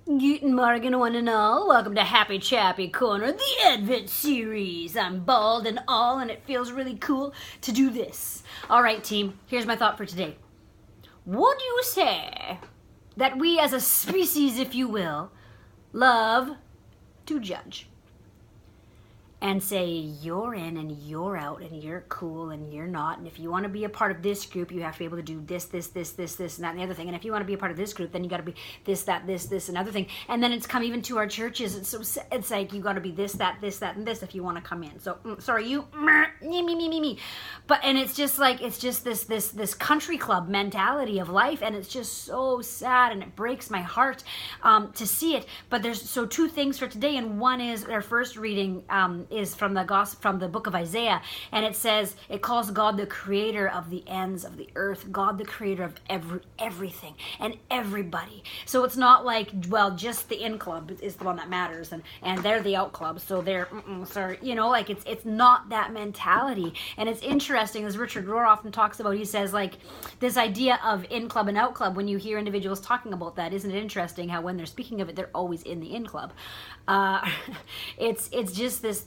Guten Morgen, one and all. Welcome to Happy Chappy Corner, the Advent series. I'm bald and all, and it feels really cool to do this. All right, team, here's my thought for today. Would you say that we as a species, if you will, love to judge? And say you're in and you're out and you're cool and you're not. And if you want to be a part of this group, you have to be able to do this, and that, and the other thing. And if you want to be a part of this group, then you got to be this, another thing. And then it's come even to our churches. It's like you got to be this, that, and this if you want to come in. So sorry, you, me. But and it's just like this country club mentality of life, and it's just so sad, and it breaks my heart to see it. But there's two things for today, and one is our first reading. Is from the book of Isaiah, and it says it calls God the creator of the ends of the earth, God the creator of everything and everybody. So it's not like, well, just the in club is the one that matters, and they're the out club, so they're sorry, like it's not that mentality. And it's interesting, as Richard Rohr often talks about, he says like this idea of in club and out club. When you hear individuals talking about that, isn't it interesting how when they're speaking of it, they're always in the in club? It's just this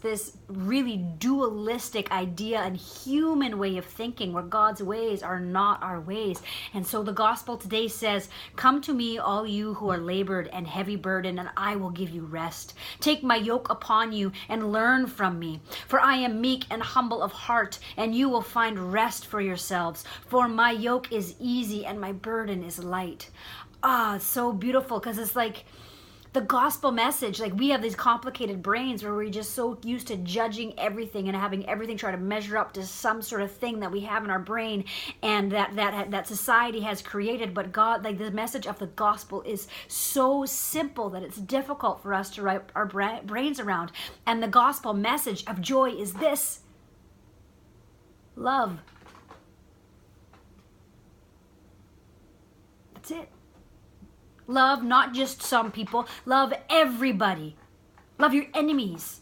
really dualistic idea and human way of thinking where God's ways are not our ways. And so the gospel today says, "Come to me, all you who are labored and heavy burdened, and I will give you rest. Take my yoke upon you and learn from me. For I am meek and humble of heart, and you will find rest for yourselves. For my yoke is easy and my burden is light." It's so beautiful, because it's like the gospel message. Like, we have these complicated brains where we're just so used to judging everything and having everything try to measure up to some sort of thing that we have in our brain and that society has created. But God, like, the message of the gospel is so simple that it's difficult for us to wrap our brains around. And the gospel message of joy is this: love. That's it. Love not just some people. Love everybody. Love your enemies.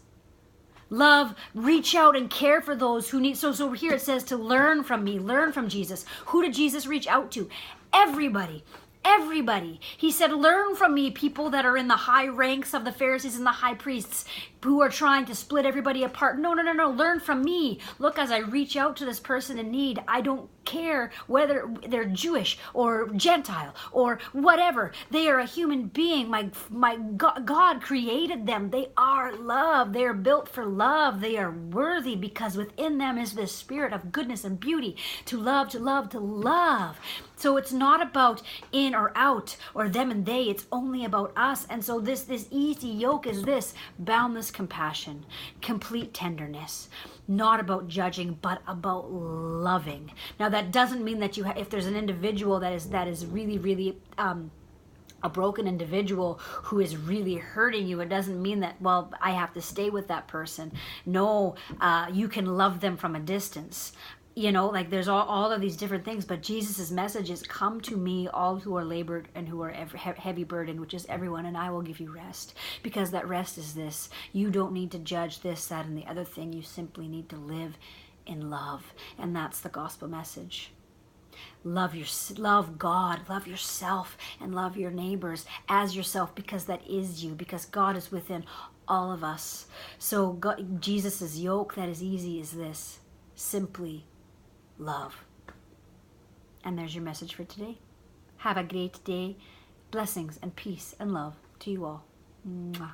Love, reach out and care for those who need. So over here it says to learn from me, learn from Jesus. Who did Jesus reach out to? Everybody. Everybody. He said, learn from me, people that are in the high ranks of the Pharisees and the high priests who are trying to split everybody apart. No. Learn from me. Look, as I reach out to this person in need, I don't care whether they're Jewish or Gentile or whatever. They are a human being. My God created them. They are love. They are built for love. They are worthy because within them is this spirit of goodness and beauty to love, to love, to love. So it's not about in or out or them and they. It's only about us. And so this easy yoke is this: boundless compassion, complete tenderness, not about judging, but about loving. Now, that doesn't mean that if there's an individual that is really a broken individual who is really hurting you, it doesn't mean that, well, I have to stay with that person. No, you can love them from a distance. Like there's all of these different things, but Jesus's message is, come to me, all who are labored and who are heavy burdened, which is everyone, and I will give you rest. Because that rest is this: you don't need to judge this, that, and the other thing. You simply need to live in love. And that's the gospel message. Love God, love yourself, and love your neighbors as yourself, because that is you, because God is within all of us. So Jesus's yoke that is easy is this: simply love. And there's your message for today. Have a great day. Blessings and peace and love to you all. Mwah.